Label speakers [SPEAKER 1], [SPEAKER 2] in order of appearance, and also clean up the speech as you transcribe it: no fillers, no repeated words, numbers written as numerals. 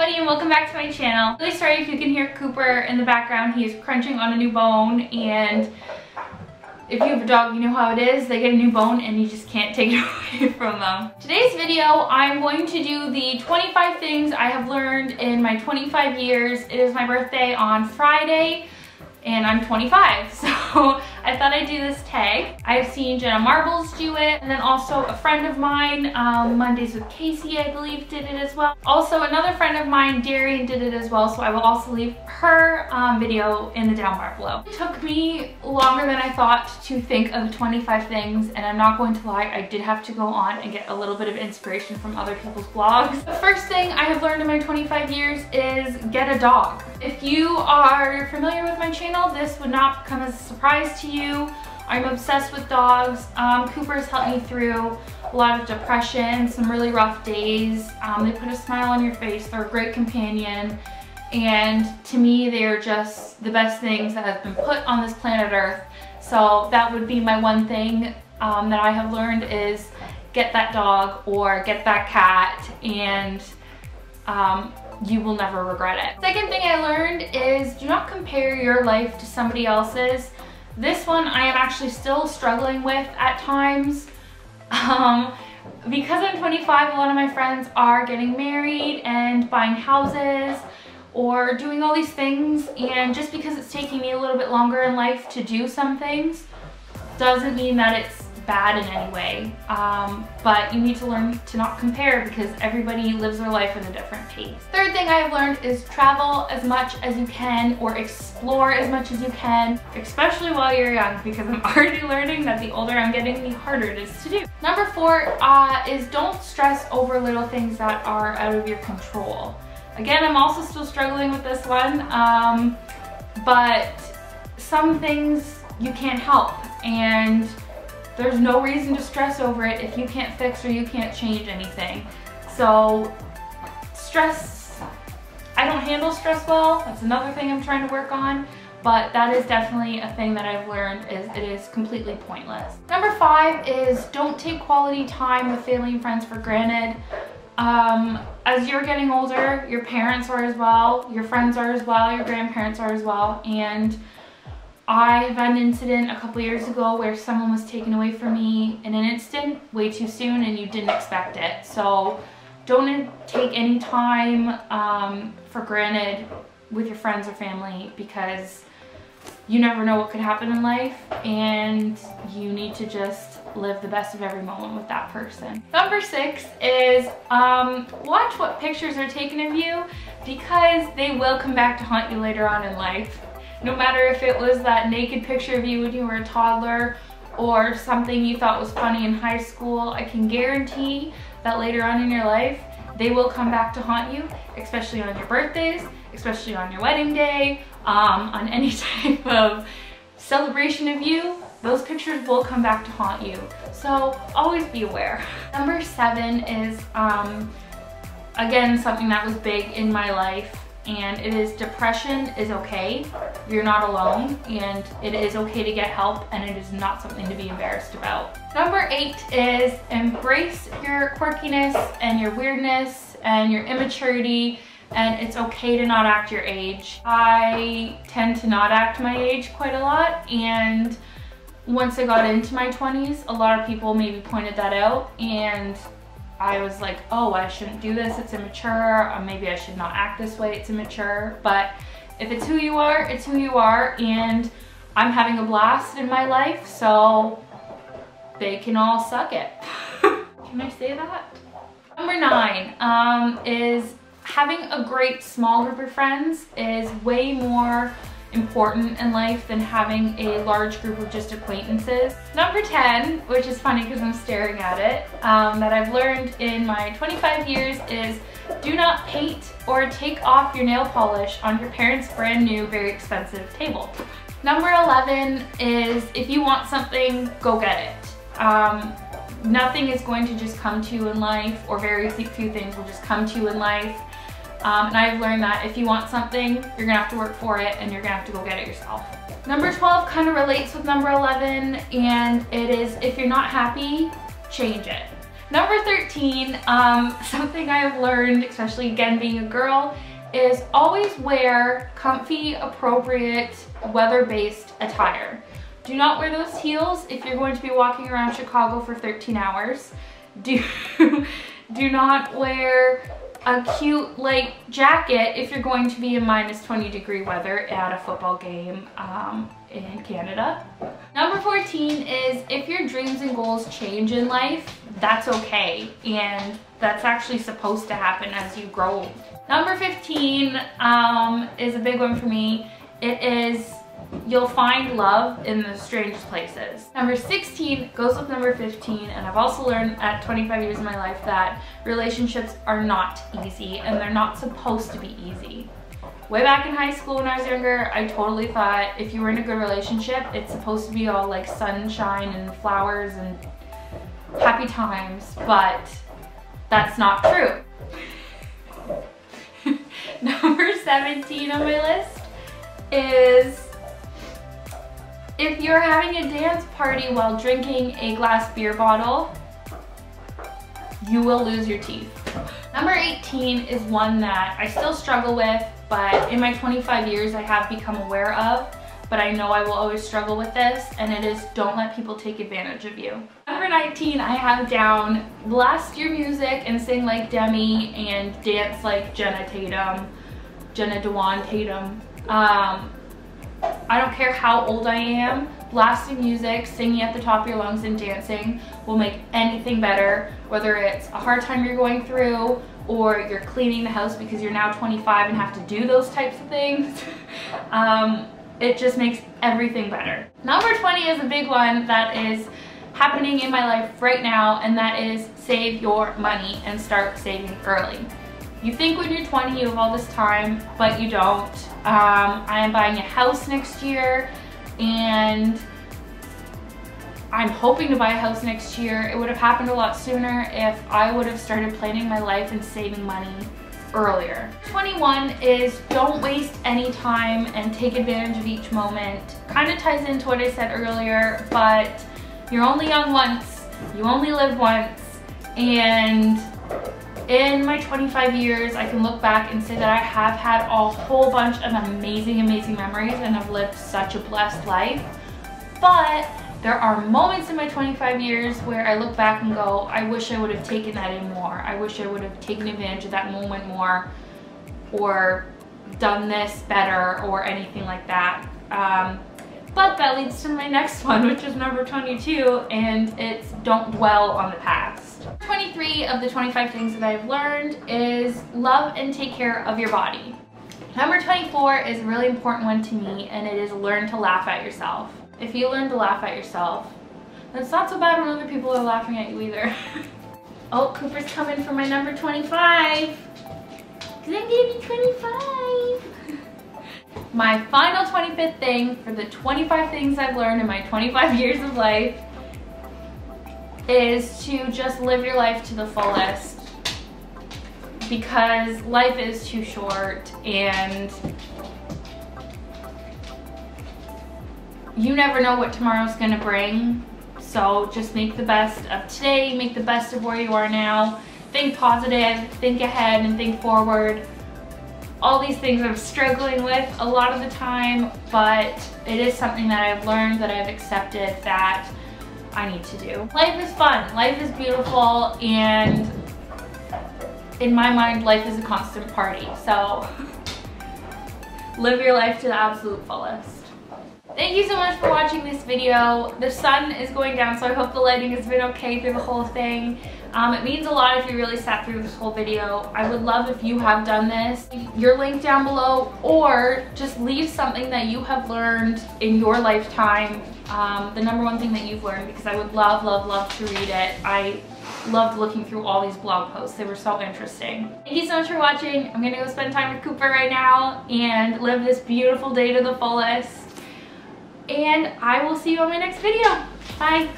[SPEAKER 1] everybody and welcome back to my channel. Really sorry if you can hear Cooper in the background. He is crunching on a new bone, and if you have a dog, you know how it is. They get a new bone and you just can't take it away from them. Today's video, I'm going to do the 25 things I have learned in my 25 years. It is my birthday on Friday and I'm 25, so I thought I'd do this tag. I've seen Jenna Marbles do it, and then also a friend of mine, Mondays with Casey, I believe, did it as well. Also another friend of mine, Darian, did it as well, so I will also leave her video in the down bar below. It took me longer than I thought to think of 25 things, and I'm not going to lie, I did have to go on and get a little bit of inspiration from other people's blogs. The first thing I have learned in my 25 years is get a dog. If you are familiar with my channel, this would not come as a surprise to you. I'm obsessed with dogs. Cooper's helped me through a lot of depression, some really rough days. They put a smile on your face. They're a great companion. And to me, they're just the best things that have been put on this planet Earth. So that would be my one thing that I have learned is get that dog or get that cat, and you will never regret it. Second thing I learned is do not compare your life to somebody else's. This one I am actually still struggling with at times. Because I'm 25, a lot of my friends are getting married and buying houses or doing all these things, and just because it's taking me a little bit longer in life to do some things doesn't mean that it's bad in any way, but you need to learn to not compare because everybody lives their life at a different pace. Third thing I have learned is travel as much as you can or explore as much as you can, especially while you're young, because I'm already learning that the older I'm getting, the harder it is to do. Number 4 is don't stress over little things that are out of your control. Again, I'm also still struggling with this one, but some things you can't help, and there's no reason to stress over it if you can't fix or you can't change anything. So stress, I don't handle stress well. That's another thing I'm trying to work on, but that is definitely a thing that I've learned is it is completely pointless. Number 5 is don't take quality time with family and friends for granted. As you're getting older, your parents are as well, your friends are as well, your grandparents are as well, and I had an incident a couple years ago where someone was taken away from me in an instant, way too soon, and you didn't expect it. So don't take any time for granted with your friends or family, because you never know what could happen in life, and you need to just live the best of every moment with that person. Number 6 is watch what pictures are taken of you, because they will come back to haunt you later on in life. No matter if it was that naked picture of you when you were a toddler or something you thought was funny in high school, I can guarantee that later on in your life, they will come back to haunt you, especially on your birthdays, especially on your wedding day, on any type of celebration of you. Those pictures will come back to haunt you. So always be aware. Number 7 is, again, something that was big in my life, and it is depression is okay. You're not alone, and it is okay to get help, and it is not something to be embarrassed about. Number 8 is embrace your quirkiness and your weirdness and your immaturity, and it's okay to not act your age. I tend to not act my age quite a lot, and once I got into my 20s, a lot of people maybe pointed that out, and I was like, oh, I shouldn't do this, it's immature, or maybe I should not act this way, it's immature. But if it's who you are, it's who you are, and I'm having a blast in my life, so they can all suck it. Can I say that? Number 9 is having a great small group of friends is way more important in life than having a large group of just acquaintances. Number 10, which is funny because I'm staring at it, that I've learned in my 25 years is do not paint or take off your nail polish on your parents' brand new, very expensive table. Number 11 is if you want something, go get it. Nothing is going to just come to you in life, or very few things will just come to you in life. And I've learned that if you want something, you're gonna have to work for it, and you're gonna have to go get it yourself. Number 12 kind of relates with number 11, and it is if you're not happy, change it. Number 13, something I have learned, especially again being a girl, is always wear comfy, appropriate, weather-based attire. Do not wear those heels if you're going to be walking around Chicago for 13 hours. Do not wear a cute light jacket if you're going to be in -20-degree weather at a football game in Canada. Number 14 is if your dreams and goals change in life, that's okay, and that's actually supposed to happen as you grow. Number 15 is a big one for me. It is you'll find love in the strangest places. Number 16 goes with number 15, and I've also learned at 25 years of my life that relationships are not easy and they're not supposed to be easy. Way back in high school when I was younger, I totally thought if you were in a good relationship, it's supposed to be all like sunshine and flowers and happy times, but that's not true. Number 17 on my list is if you're having a dance party while drinking a glass beer bottle, you will lose your teeth. Number 18 is one that I still struggle with, but in my 25 years I have become aware of, but I know I will always struggle with this, and it is don't let people take advantage of you. Number 19, I have down blast your music and sing like Demi and dance like Jenna Dewan Tatum. I don't care how old I am, blasting music, singing at the top of your lungs and dancing will make anything better, whether it's a hard time you're going through or you're cleaning the house because you're now 25 and have to do those types of things. It just makes everything better. Number 20 is a big one that is happening in my life right now, and that is save your money and start saving early. You think when you're 20 you have all this time, but you don't. I am buying a house next year, and I'm hoping to buy a house next year. It would have happened a lot sooner if I would have started planning my life and saving money earlier. 21 is don't waste any time and take advantage of each moment. Kind of ties into what I said earlier, but you're only young once, you only live once, and in my 25 years, I can look back and say that I have had a whole bunch of amazing, amazing memories and have lived such a blessed life. But there are moments in my 25 years where I look back and go, I wish I would have taken that in more. I wish I would have taken advantage of that moment more, or done this better, or anything like that. But that leads to my next one, which is number 22, and it's don't dwell on the past. 23 of the 25 things that I've learned is love and take care of your body. Number 24 is a really important one to me, and it is learn to laugh at yourself. If you learn to laugh at yourself, then it's not so bad when other people are laughing at you either. Oh, Cooper's coming for my number 25, because I'm gonna be 25. My final 25th thing for the 25 things I've learned in my 25 years of life is to just live your life to the fullest, because life is too short and you never know what tomorrow's gonna bring. So just make the best of today, make the best of where you are now. Think positive, think ahead, and think forward. All these things I'm struggling with a lot of the time, but it is something that I've learned, that I've accepted, that I need to do. Life is fun, life is beautiful, and in my mind, life is a constant party. So live your life to the absolute fullest. Thank you so much for watching this video. The sun is going down, so I hope the lighting has been okay through the whole thing. It means a lot if you really sat through this whole video. I would love if you have done this. Your link down below, or just leave something that you have learned in your lifetime, the number one thing that you've learned, because I would love, love, love to read it. I loved looking through all these blog posts. They were so interesting. Thank you so much for watching. I'm gonna go spend time with Cooper right now and live this beautiful day to the fullest. And I will see you on my next video. Bye.